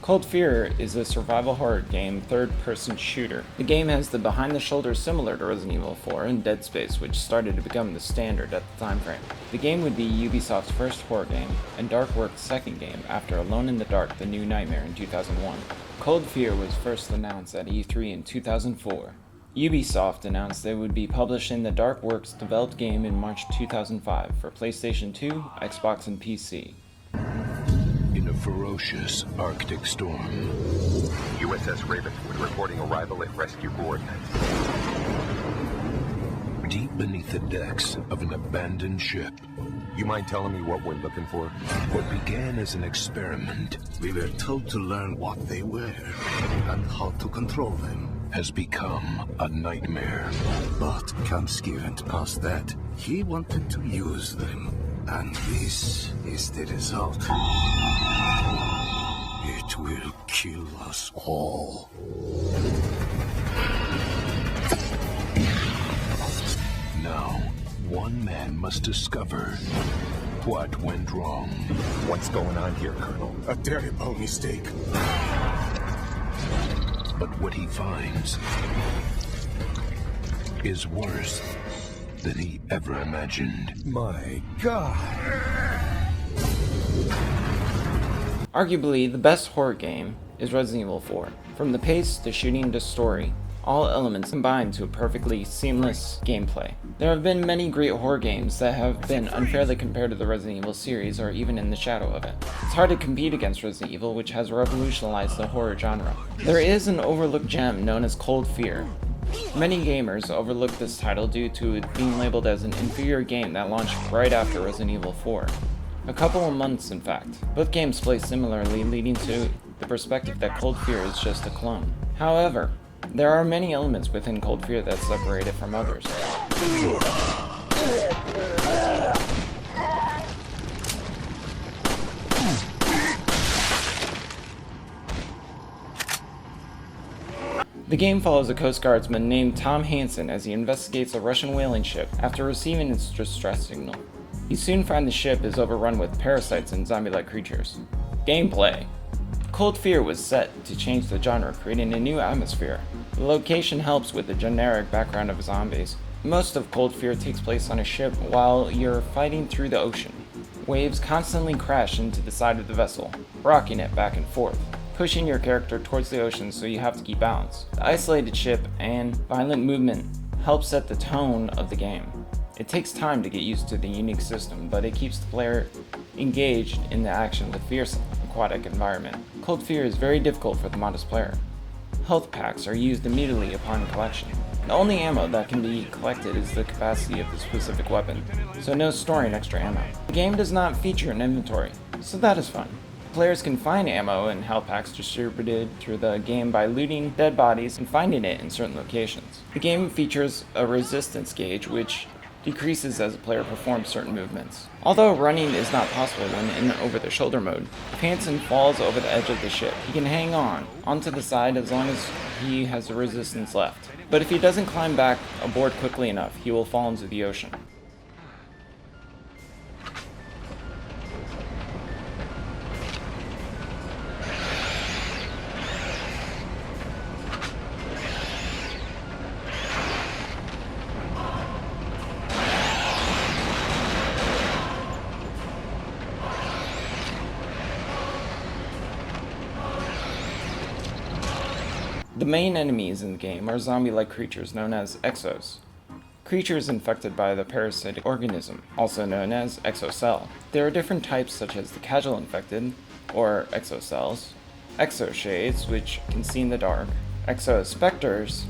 Cold Fear is a survival horror game third-person shooter. The game has the behind-the-shoulder similar to Resident Evil 4 and Dead Space, which started to become the standard at the time frame. The game would be Ubisoft's first horror game, and Darkworks' second game after Alone in the Dark: The New Nightmare in 2001. Cold Fear was first announced at E3 in 2004. Ubisoft announced they would be publishing the Darkworks developed game in March 2005 for PlayStation 2, Xbox, and PC. In a ferocious Arctic storm, USS Ravenswood reporting arrival at rescue coordinates. deep beneath the decks of an abandoned ship, You mind telling me what we're looking for? what began as an experiment We were told to learn what they were and how to control them. has become a nightmare. But Kamsky went past that. He wanted to use them. And this is the result. It will kill us all. Now, one man must discover what went wrong. What's going on here, Colonel? A terrible mistake. But what he finds is worse than he ever imagined. My God. Arguably, the best horror game is Resident Evil 4. From the pace to shooting to story, all elements combine to a perfectly seamless gameplay. There have been many great horror games that have been unfairly compared to the Resident Evil series or even in the shadow of it. It's hard to compete against Resident Evil, which has revolutionized the horror genre. There is an overlooked gem known as Cold Fear. Many gamers overlook this title due to it being labeled as an inferior game that launched right after Resident Evil 4. A couple of months, in fact. Both games play similarly, leading to the perspective that Cold Fear is just a clone. However, there are many elements within Cold Fear that separate it from others. The game follows a Coast Guardsman named Tom Hansen as he investigates a Russian whaling ship after receiving its distress signal. He soon finds the ship is overrun with parasites and zombie-like creatures. Gameplay. Cold Fear was set to change the genre, creating a new atmosphere. The location helps with the generic background of zombies. Most of Cold Fear takes place on a ship while you're fighting through the ocean. Waves constantly crash into the side of the vessel, rocking it back and forth, pushing your character towards the ocean so you have to keep balance. The isolated ship and violent movement help set the tone of the game. It takes time to get used to the unique system, but it keeps the player engaged in the action of the fierce aquatic environment. Cold Fear is very difficult for the modest player. Health packs are used immediately upon collection. The only ammo that can be collected is the capacity of the specific weapon, so no storing extra ammo. The game does not feature an inventory, so that is fun. Players can find ammo and health packs distributed through the game by looting dead bodies and finding it in certain locations. The game features a resistance gauge which decreases as a player performs certain movements. Although running is not possible when in over-the-shoulder mode, if Hansen falls over the edge of the ship, he can hang on onto the side as long as he has the resistance left. But if he doesn't climb back aboard quickly enough, he will fall into the ocean. The main enemies in the game are zombie-like creatures known as exos. Creatures infected by the parasitic organism, also known as exocell. There are different types such as the casual infected, or exocells, exoshades, which can see in the dark, exospecters,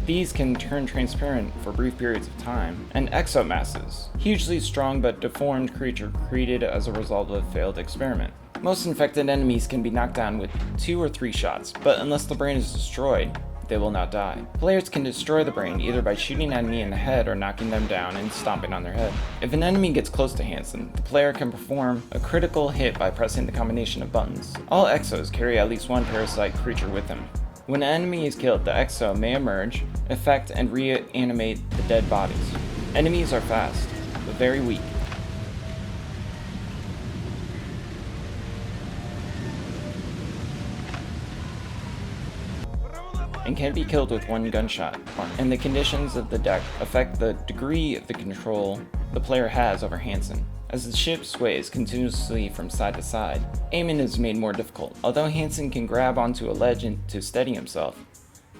these can turn transparent for brief periods of time, and exomasses, hugely strong but deformed creature created as a result of a failed experiment. Most infected enemies can be knocked down with 2 or 3 shots, but unless the brain is destroyed, they will not die. Players can destroy the brain either by shooting an enemy in the head or knocking them down and stomping on their head. If an enemy gets close to Hansen, the player can perform a critical hit by pressing the combination of buttons. All exos carry at least one parasite creature with them. When an enemy is killed, the exo may emerge, affect, and reanimate the dead bodies. Enemies are fast, but very weak. and can be killed with one gunshot, and the conditions of the deck affect the degree of the control the player has over Hansen. As the ship sways continuously from side to side, aiming is made more difficult, although Hansen can grab onto a ledge to steady himself,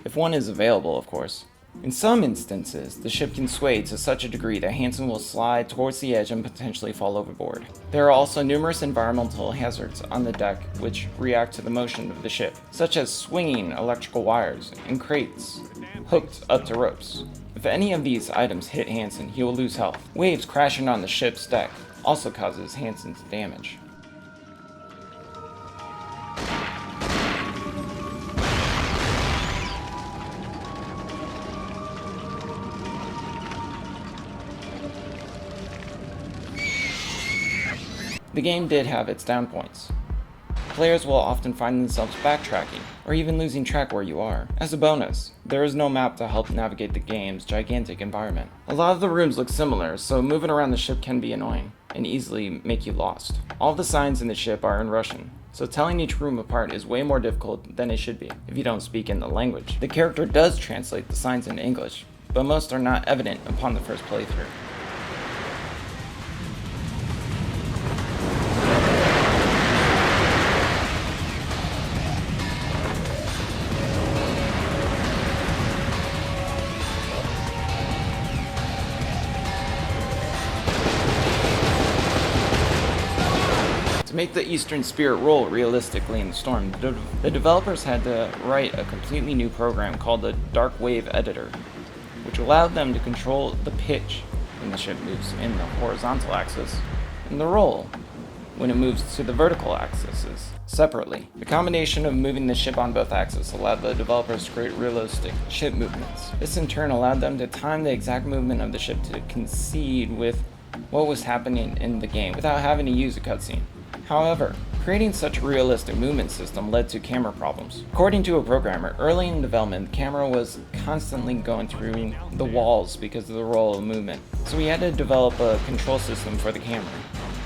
if one is available, of course. In some instances, the ship can sway to such a degree that Hansen will slide towards the edge and potentially fall overboard. There are also numerous environmental hazards on the deck which react to the motion of the ship, such as swinging electrical wires and crates hooked up to ropes. If any of these items hit Hansen, he will lose health. Waves crashing on the ship's deck also causes Hansen's damage. The game did have its down points. Players will often find themselves backtracking, or even losing track where you are. As a bonus, there is no map to help navigate the game's gigantic environment. A lot of the rooms look similar, so moving around the ship can be annoying, and easily make you lost. All the signs in the ship are in Russian, so telling each room apart is way more difficult than it should be, if you don't speak in the language. The character does translate the signs into English, but most are not evident upon the first playthrough. To make the Eastern Spirit roll realistically in the storm, the developers had to write a completely new program called the Dark Wave Editor, which allowed them to control the pitch when the ship moves in the horizontal axis, and the roll when it moves to the vertical axes separately. The combination of moving the ship on both axes allowed the developers to create realistic ship movements. This in turn allowed them to time the exact movement of the ship to coincide with what was happening in the game without having to use a cutscene. However, creating such a realistic movement system led to camera problems. According to a programmer, early in development, the camera was constantly going through the walls because of the roll of movement. So we had to develop a control system for the camera,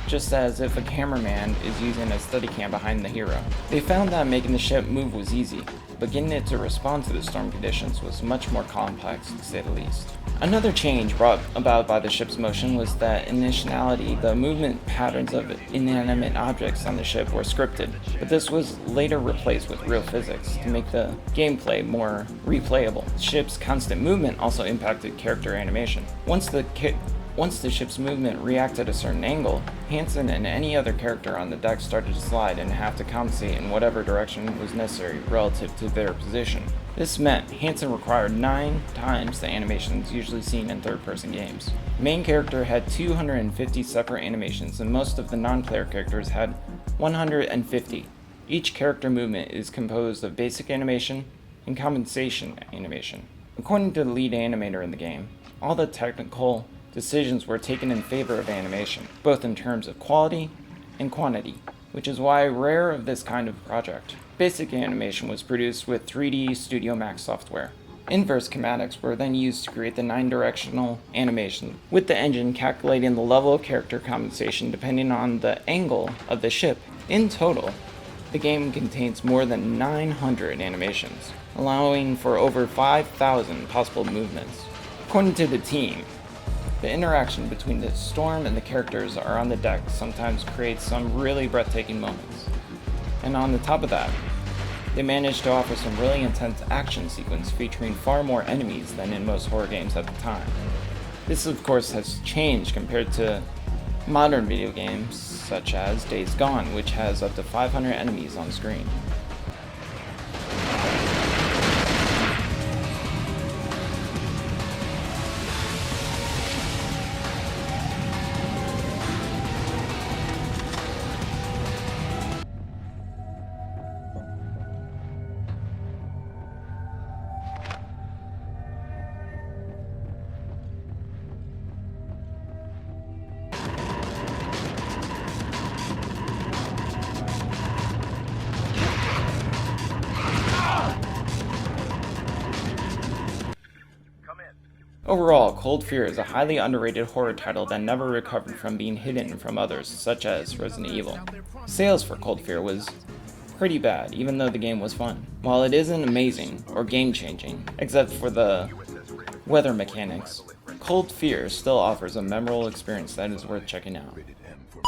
just as if a cameraman is using a Steadicam behind the hero. They found that making the ship move was easy, but getting it to respond to the storm conditions was much more complex, to say the least. Another change brought about by the ship's motion was that initially the movement patterns of inanimate objects on the ship were scripted, but this was later replaced with real physics to make the gameplay more replayable. The ship's constant movement also impacted character animation. Once the ship's movement reacted a certain angle, Hansen and any other character on the deck started to slide and have to compensate in whatever direction was necessary relative to their position. This meant Hansen required 9 times the animations usually seen in third-person games. The main character had 250 separate animations, and most of the non-player characters had 150. Each character movement is composed of basic animation and compensation animation. According to the lead animator in the game, all the technical decisions were taken in favor of animation, both in terms of quality and quantity, which is why rare of this kind of project. Basic animation was produced with 3D Studio Max software. Inverse kinematics were then used to create the 9-directional animation, with the engine calculating the level of character compensation depending on the angle of the ship. In total, the game contains more than 900 animations, allowing for over 5,000 possible movements. According to the team, the interaction between the storm and the characters are on the deck sometimes creates some really breathtaking moments. And on the top of that, they managed to offer some really intense action sequence featuring far more enemies than in most horror games at the time. This of course has changed compared to modern video games such as Days Gone, which has up to 500 enemies on screen. Overall, Cold Fear is a highly underrated horror title that never recovered from being hidden from others, such as Resident Evil. Sales for Cold Fear was pretty bad, even though the game was fun. While it isn't amazing or game-changing, except for the weather mechanics, Cold Fear still offers a memorable experience that is worth checking out. Rated M for